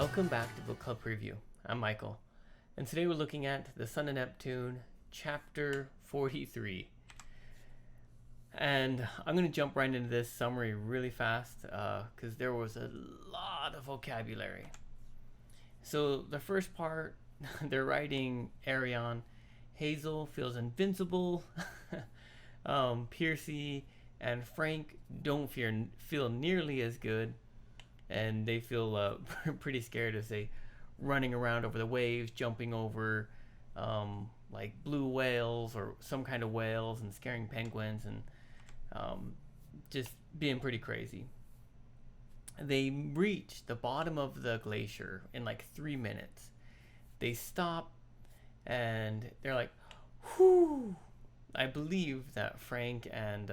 Welcome back to Book Club Preview. I'm Michael, and today we're looking at The Son of Neptune, Chapter 43. And I'm going to jump right into this summary really fast because there was a lot of vocabulary. So the first part, they're writing Arion. Hazel feels invincible. Percy and Frank don't feel nearly as good. And they feel pretty scared as they running around over the waves, jumping over like blue whales or some kind of whales and scaring penguins and just being pretty crazy. They reach the bottom of the glacier in like 3 minutes. They stop and they're like, whew. I believe that Frank and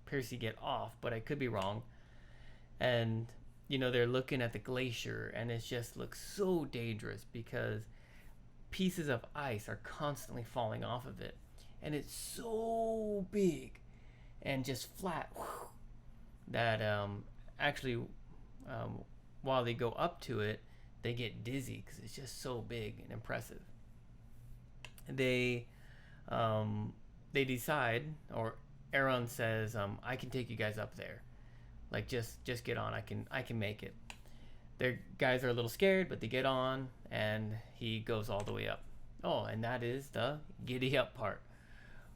Percy get off, but I could be wrong. And you know, they're looking at the glacier and it just looks so dangerous because pieces of ice are constantly falling off of it. And it's so big and just flat that while they go up to it, they get dizzy because it's just so big and impressive. They decide, or Aaron says, I can take you guys up there. Like just get on. I can make it. Their guys are a little scared, but they get on, and he goes all the way up. Oh, and that is the giddy up part.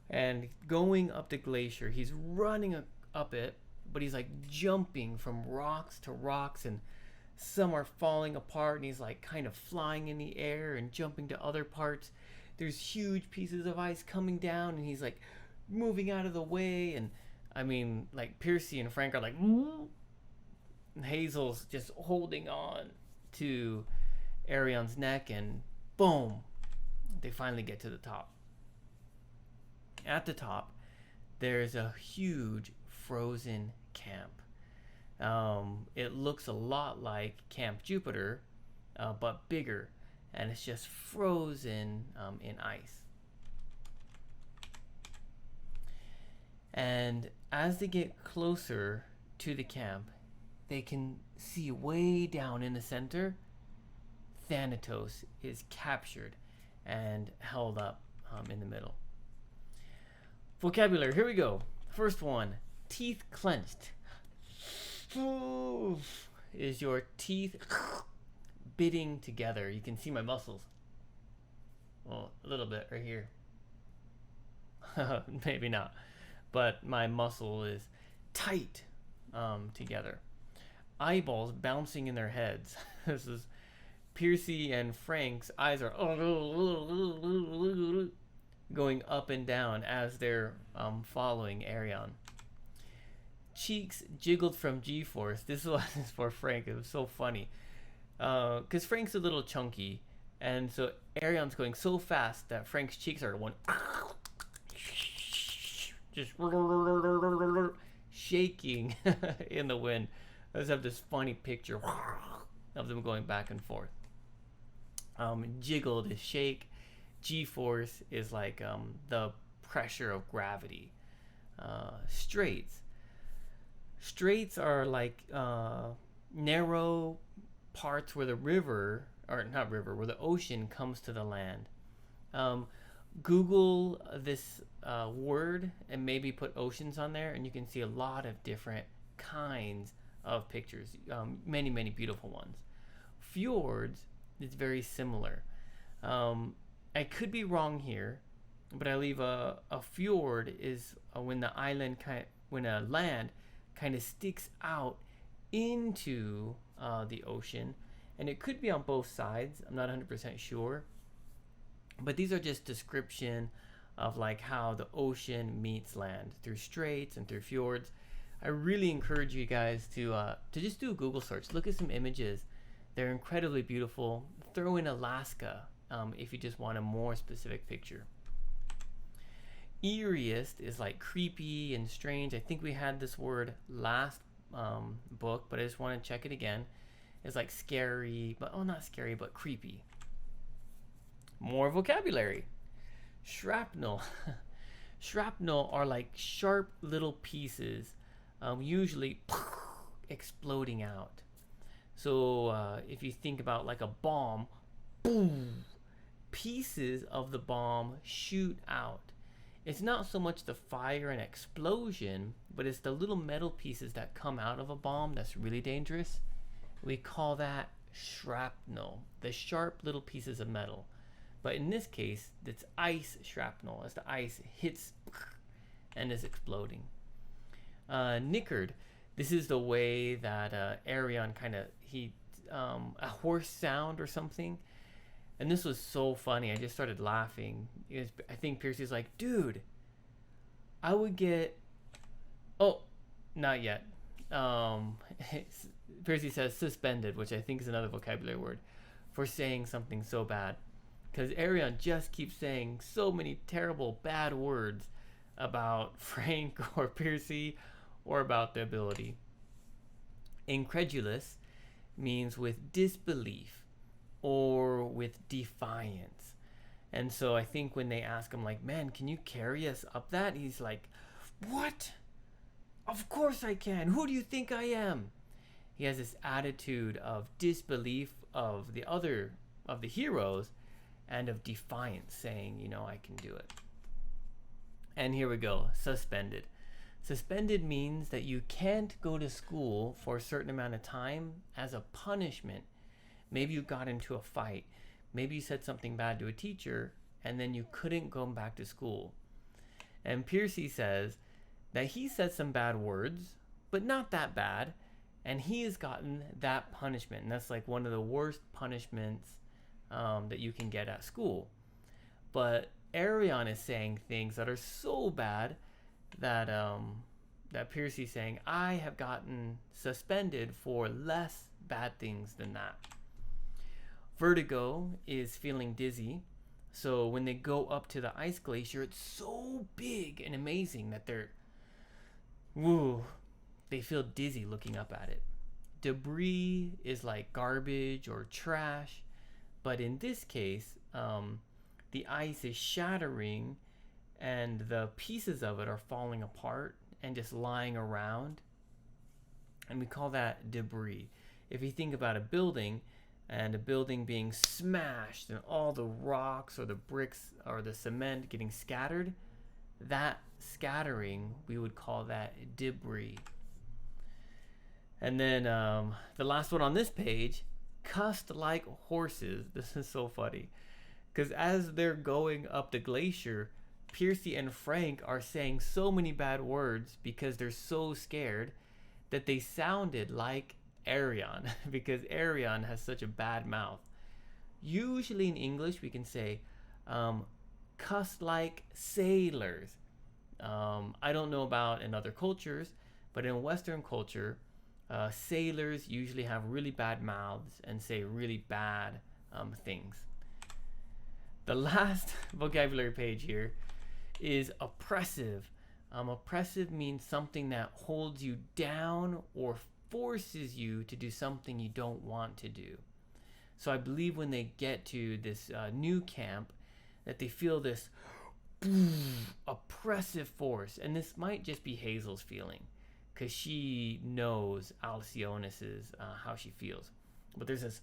And going up the glacier, he's running up it, but he's like jumping from rocks to rocks, and some are falling apart, and he's like kind of flying in the air and jumping to other parts. There's huge pieces of ice coming down, and he's like moving out of the way, and I mean, like, Percy and Frank are like, and Hazel's just holding on to Arion's neck, and boom, they finally get to the top. At the top, there's a huge frozen camp. It looks a lot like Camp Jupiter, but bigger, and it's just frozen in ice. And as they get closer to the camp, they can see way down in the center, Thanatos is captured and held up in the middle. Vocabulary, here we go. First one, teeth clenched. Ooh, is your teeth biting together. You can see my muscles. Well, a little bit right here. Maybe not. But my muscle is tight together. Eyeballs bouncing in their heads. This is Percy and Frank's eyes are going up and down as they're following Arion. Cheeks jiggled from G-force. This one is for Frank. It was so funny. Because Frank's a little chunky. And so Arion's going so fast that Frank's cheeks are one. Just shaking in the wind. I just have this funny picture of them going back and forth. Jiggle is shake. G-force is like the pressure of gravity. Straits are like narrow parts where the river, or not river, where the ocean comes to the land. Google this word and maybe put oceans on there, and you can see a lot of different kinds of pictures. Many beautiful ones. Fjords is very similar. I could be wrong here, but I believe a fjord is when a land kind of sticks out into the ocean, and it could be on both sides. I'm not 100% sure. But these are just description of like how the ocean meets land through straits and through fjords. I really encourage you guys to just do a Google search. Look at some images. They're incredibly beautiful. Throw in Alaska if you just want a more specific picture. Eeriest is like creepy and strange. I think we had this word last book, but I just want to check it again. It's like scary, but not scary, but creepy. More vocabulary. Shrapnel. Shrapnel are like sharp little pieces, usually exploding out. So if you think about like a bomb, boom, pieces of the bomb shoot out. It's not so much the fire and explosion, but it's the little metal pieces that come out of a bomb that's really dangerous. We call that shrapnel, the sharp little pieces of metal. But in this case, it's ice shrapnel as the ice hits and is exploding. Nickered, this is the way that Arion a horse sound or something. And this was so funny. I just started laughing. I think Percy's like, dude, I would get. Oh, not yet. Percy says suspended, which I think is another vocabulary word for saying something so bad. Because Arion just keeps saying so many terrible, bad words about Frank or Percy or about the ability. Incredulous means with disbelief or with defiance. And so I think when they ask him, like, man, can you carry us up that? He's like, what? Of course I can. Who do you think I am? He has this attitude of disbelief of the heroes and of defiance, saying, I can do it. And here we go, suspended. Suspended means that you can't go to school for a certain amount of time as a punishment. Maybe you got into a fight. Maybe you said something bad to a teacher, and then you couldn't go back to school. And Percy says that he said some bad words, but not that bad, and he has gotten that punishment. And that's like one of the worst punishments that you can get at school. But Arion is saying things that are so bad that Percy's saying, I have gotten suspended for less bad things than that. Vertigo is feeling dizzy. So when they go up to the ice glacier, it's so big and amazing that they feel dizzy looking up at it. Debris is like garbage or trash. But in this case, the ice is shattering and the pieces of it are falling apart and just lying around. And we call that debris. If you think about a building and a building being smashed and all the rocks or the bricks or the cement getting scattered, that scattering, we would call that debris. And then the last one on this page, cussed like horses. This is so funny. Because as they're going up the glacier, Percy and Frank are saying so many bad words because they're so scared that they sounded like Arion because Arion has such a bad mouth. Usually in English we can say cuss like sailors. I don't know about in other cultures, but in Western culture, sailors usually have really bad mouths and say really bad things. The last vocabulary page here is oppressive. Oppressive means something that holds you down or forces you to do something you don't want to do. So I believe when they get to this new camp that they feel this oppressive force. And this might just be Hazel's feeling because she knows Alcyonus's how she feels. But there's this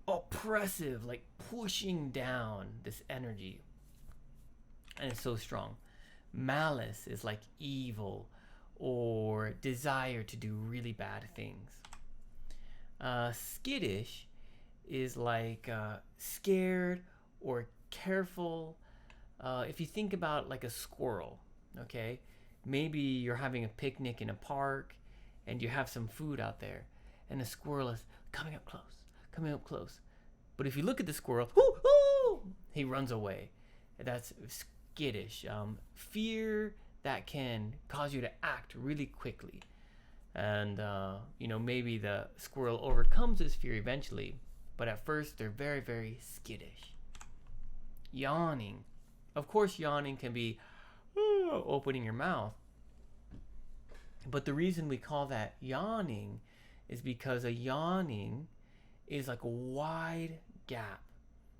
oppressive, like pushing down this energy. And it's so strong. Malice is like evil or desire to do really bad things. Skittish is like scared or careful. If you think about like a squirrel, okay? Maybe you're having a picnic in a park and you have some food out there and the squirrel is coming up close. But if you look at the squirrel, he runs away. That's skittish. Fear that can cause you to act really quickly. And, maybe the squirrel overcomes his fear eventually, but at first they're very, very skittish. Yawning. Of course, yawning can be opening your mouth. But the reason we call that yawning is because a yawning is like a wide gap,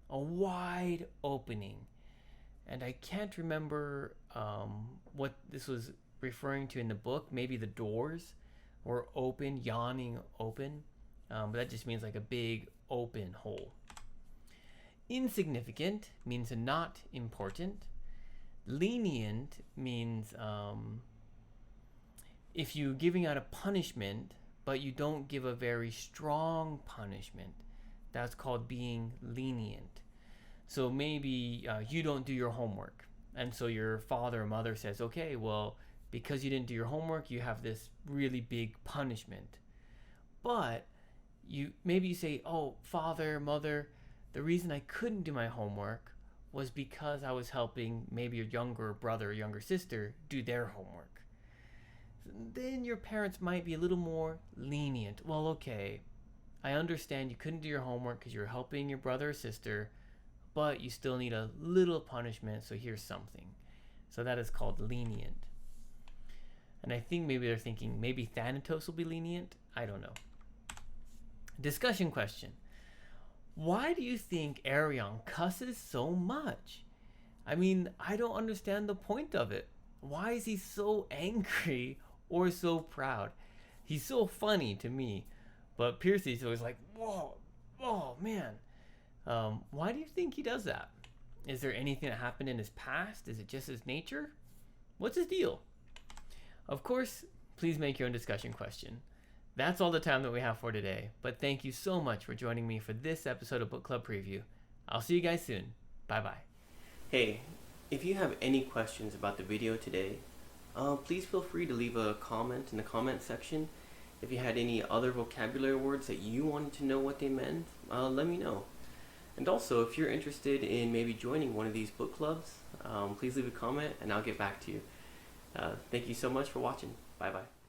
a wide opening. And I can't remember what this was referring to in the book. Maybe the doors were open, yawning open. but that just means like a big open hole. Insignificant means not important. Lenient means if you're giving out a punishment, but you don't give a very strong punishment, that's called being lenient. So maybe you don't do your homework, and so your father or mother says, okay, well, because you didn't do your homework, you have this really big punishment. But maybe you say, oh, father, mother, the reason I couldn't do my homework was because I was helping maybe your younger brother or younger sister do their homework. Then your parents might be a little more lenient. Well, okay, I understand you couldn't do your homework because you're helping your brother or sister, but you still need a little punishment, so here's something. So that is called lenient. And I think maybe they're thinking maybe Thanatos will be lenient. I don't know. Discussion question. Why do you think Arion cusses so much? I mean, I don't understand the point of it. Why is he so angry or so proud? He's so funny to me. But Piercy's always like, whoa, oh man. Why do you think he does that? Is there anything that happened in his past? Is it just his nature? What's his deal? Of course, please make your own discussion question. That's all the time that we have for today, but thank you so much for joining me for this episode of Book Club Preview. I'll see you guys soon. Bye-bye. Hey, if you have any questions about the video today, please feel free to leave a comment in the comment section. If you had any other vocabulary words that you wanted to know what they meant, let me know. And also, if you're interested in maybe joining one of these book clubs, please leave a comment and I'll get back to you. Thank you so much for watching. Bye-bye.